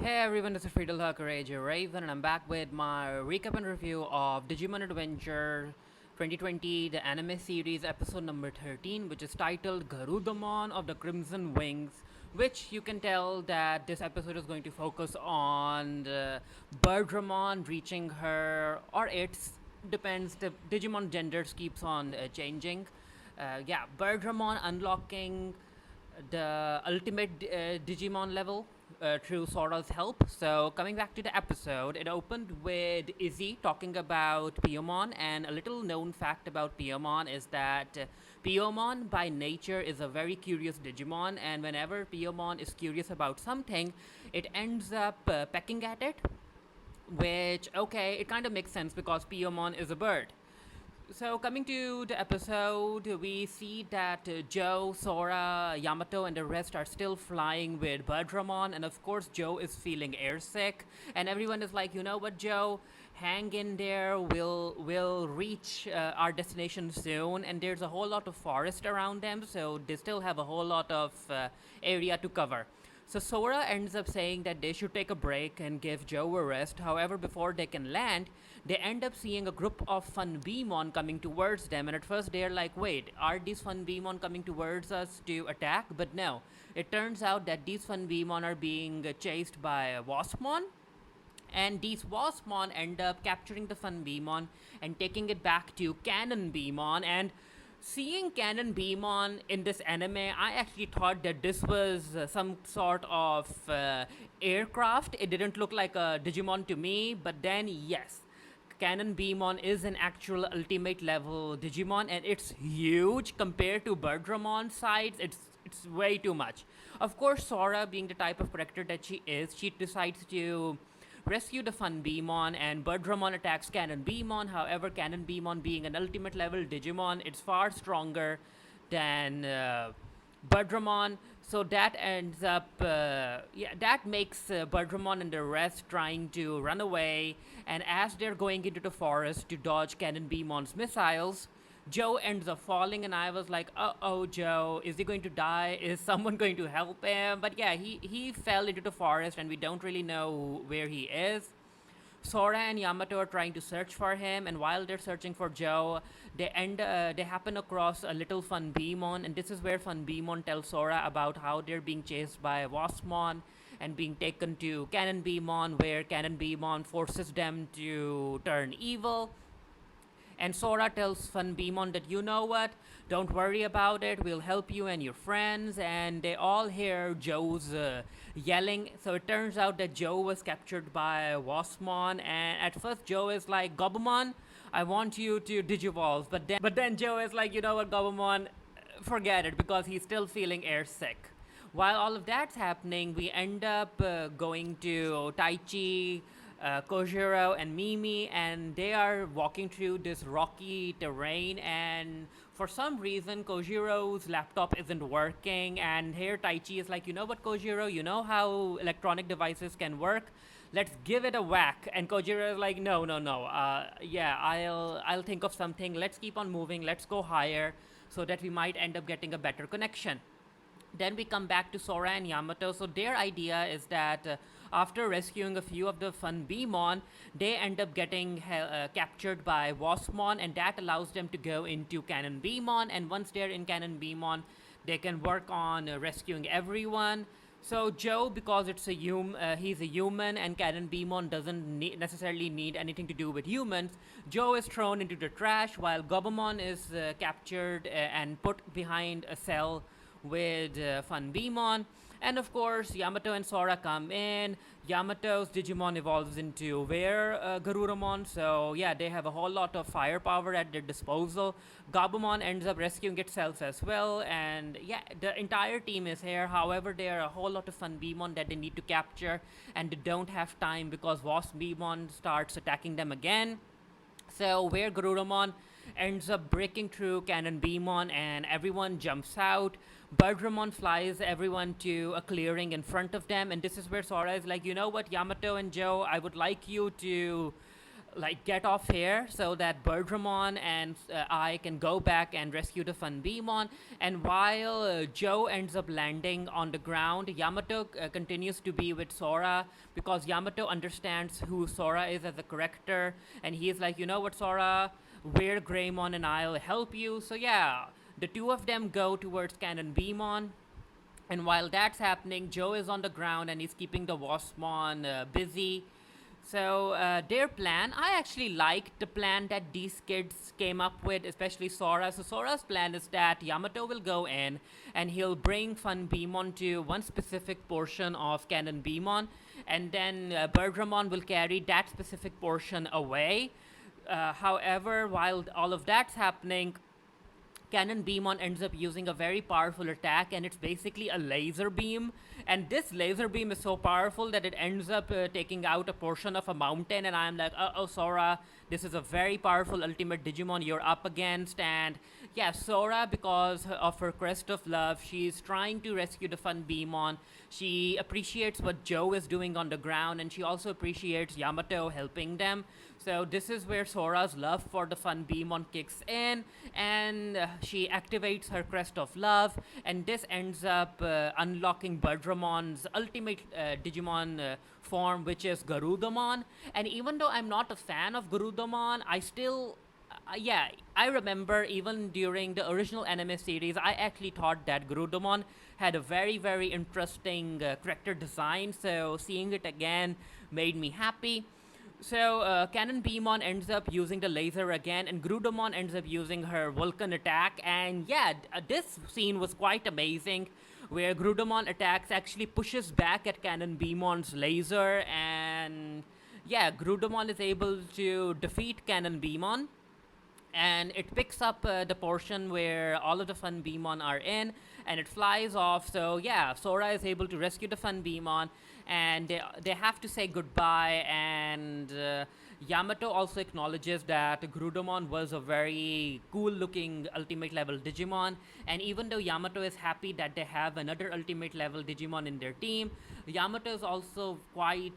Hey everyone, this is Friedel Courage Raven, and I'm back with my recap and review of Digimon Adventure 2020, the anime series, episode number 13, which is titled Garudamon of the Crimson Wings. Which you can tell that this episode is going to focus on Birdramon reaching her, or its, depends, the Digimon genders keeps on changing. Birdramon unlocking the ultimate Digimon level through Sora's help. So, coming back to the episode, it opened with Izzy talking about Piamon, and a little known fact about Piamon is that Piamon by nature is a very curious Digimon, and whenever Piamon is curious about something, it ends up pecking at it, which, okay, it kind of makes sense because Piamon is a bird. So, coming to the episode, we see that Joe, Sora, Yamato, and the rest are still flying with Birdramon, and of course, Joe is feeling airsick, and everyone is like, you know what, Joe, hang in there. We'll reach our destination soon, and there's a whole lot of forest around them, so they still have a whole lot of area to cover. So Sora ends up saying that they should take a break and give Joe a rest. However, before they can land, they end up seeing a group of Fun Beamon coming towards them. And at first, they're like, wait, are these Fun Beamon coming towards us to attack? But no, it turns out that these Fun Beamon are being chased by Waspmon. And these Waspmon end up capturing the Fun Beamon and taking it back to Canon Beamon. And seeing Canon Beamon in this anime, I actually thought that this was some sort of aircraft. It didn't look like a Digimon to me, but then yes, Canon Beamon is an actual ultimate level Digimon, and it's huge compared to Birdramon's size. It's way too much. Of course, Sora, being the type of character that she is, she decides to rescue the Fun Beamon, and Birdramon attacks Canon Beamon. However, Canon Beamon being an ultimate level Digimon, it's far stronger than Birdramon. So that ends up, that makes Birdramon and the rest trying to run away. And as they're going into the forest to dodge Canon Beamon's missiles, Joe ends up falling, and I was like, oh, Joe, is he going to die? Is someone going to help him? But yeah, he fell into the forest, and we don't really know where he is. Sora and Yamato are trying to search for him, and while they're searching for Joe, they happen across a little Fun Beamon, and this is where Fun Beamon tells Sora about how they're being chased by Waspmon and being taken to Canon Beamon, where Canon Beamon forces them to turn evil. And Sora tells Fun Beamon that, you know what, don't worry about it, we'll help you and your friends. And they all hear Joe's yelling. So it turns out that Joe was captured by Waspmon. And at first, Joe is like, Gobamon, I want you to Digivolve. But then Joe is like, you know what, Gobamon, forget it, because he's still feeling airsick. While all of that's happening, we end up going to Taichi, Kojiro, and Mimi, and they are walking through this rocky terrain. And for some reason, Kojiro'S laptop isn't working. And here, Taichi is like, you know what, Kojiro, you know how electronic devices can work? Let's give it a whack. And Kojiro is like, no, no, no. Yeah, I'll think of something. Let's keep on moving. Let's go higher so that we might end up getting a better connection. Then we come back to Sora and Yamato. So their idea is that after rescuing a few of the Fun Beamon, they end up getting captured by Waspmon, and that allows them to go into Canon Beamon. And once they're in Canon Beamon, they can work on rescuing everyone. So Joe, because he's a human, and Canon Beamon doesn't necessarily need anything to do with humans, Joe is thrown into the trash, while Gobamon is captured and put behind a cell with Fun Beamon. And of course, Yamato and Sora come in. Yamato's Digimon evolves into Garudamon. So yeah, they have a whole lot of firepower at their disposal. Gabumon ends up rescuing itself as well. And yeah, the entire team is here. However, there are a whole lot of Fun Beamon that they need to capture, and they don't have time because Wasp Beamon starts attacking them again. So where Garudamon ends up breaking through Canon Beamon, and everyone jumps out. Birdramon flies everyone to a clearing in front of them, and this is where Sora is like, you know what, Yamato and Joe, I would like you to like get off here so that Bergramon and I can go back and rescue the Fun Beamon. And while Joe ends up landing on the ground, Yamato continues to be with Sora because Yamato understands who Sora is as a character, and he is like, you know what, Sora, we're Greymon and I'll help you. So yeah, the two of them go towards Canon Beamon. And while that's happening, Joe is on the ground and he's keeping the Waspmon busy. So their plan, I actually liked the plan that these kids came up with, especially Sora. So Sora's plan is that Yamato will go in and he'll bring Fun Beamon to one specific portion of Canon Beamon, and then Bergramon will carry that specific portion away. However, while all of that's happening, Canon Beamon ends up using a very powerful attack, and it's basically a laser beam. And this laser beam is so powerful that it ends up taking out a portion of a mountain. And I'm like, oh, Sora, this is a very powerful ultimate Digimon you're up against. And yeah, Sora, because of her crest of love, she's trying to rescue the Fun Beamon. She appreciates what Joe is doing on the ground, and she also appreciates Yamato helping them. So this is where Sora's love for the Fun Beamon kicks in, and she activates her crest of love, and this ends up unlocking Berdramon's ultimate Digimon form, which is Garudamon. And even though I'm not a fan of Garudamon, I still yeah, I remember even during the original anime series, I actually thought that Garudamon had a very, very interesting character design. So seeing it again made me happy. So Canon Beamon ends up using the laser again, and Garudamon ends up using her Vulcan attack. And yeah, this scene was quite amazing, where Garudamon attacks actually pushes back at Canon Beamon's laser, and yeah, Garudamon is able to defeat Canon Beamon, and it picks up the portion where all of the Fun Beamon are in, and it flies off. So yeah, Sora is able to rescue the Fun Beamon, and they have to say goodbye. And Yamato also acknowledges that Garudamon was a very cool-looking Ultimate level Digimon, and even though Yamato is happy that they have another Ultimate level Digimon in their team, Yamato is also quite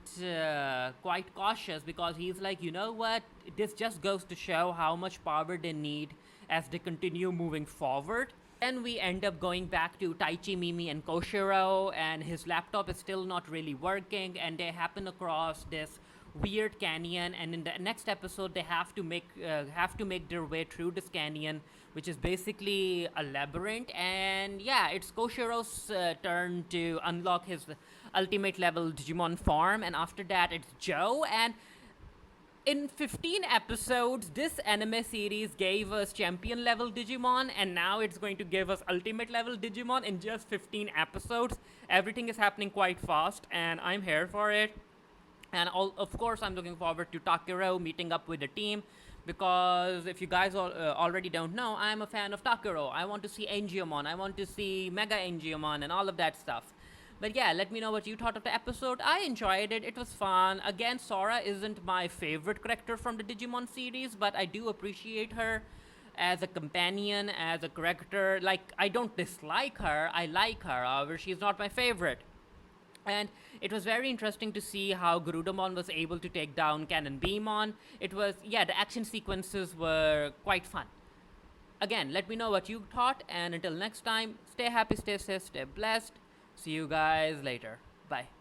cautious, because he's like, you know what, this just goes to show how much power they need as they continue moving forward. Then we end up going back to Taichi, Mimi, and Koshiro, and his laptop is still not really working, and they happen across this weird canyon, and in the next episode they have to make their way through this canyon, which is basically a labyrinth. And yeah, it's Koshiro's turn to unlock his ultimate level Digimon form, and after that it's Joe. And in 15 episodes, this anime series gave us champion level Digimon, and now it's going to give us ultimate level Digimon in just 15 episodes. Everything is happening quite fast, and I'm here for it. And of course, I'm looking forward to Takiro meeting up with the team, because if you guys already don't know, I'm a fan of Takiro. I want to see Angiomon, I want to see Mega Angiomon, and all of that stuff. But yeah, let me know what you thought of the episode. I enjoyed it. It was fun. Again, Sora isn't my favorite character from the Digimon series, but I do appreciate her as a companion, as a character. Like, I don't dislike her. I like her. However, she's not my favorite. And it was very interesting to see how Garudamon was able to take down Canon Beamon. It was, yeah, the action sequences were quite fun. Again, let me know what you thought, and until next time, stay happy, stay safe, stay blessed. See you guys later. Bye.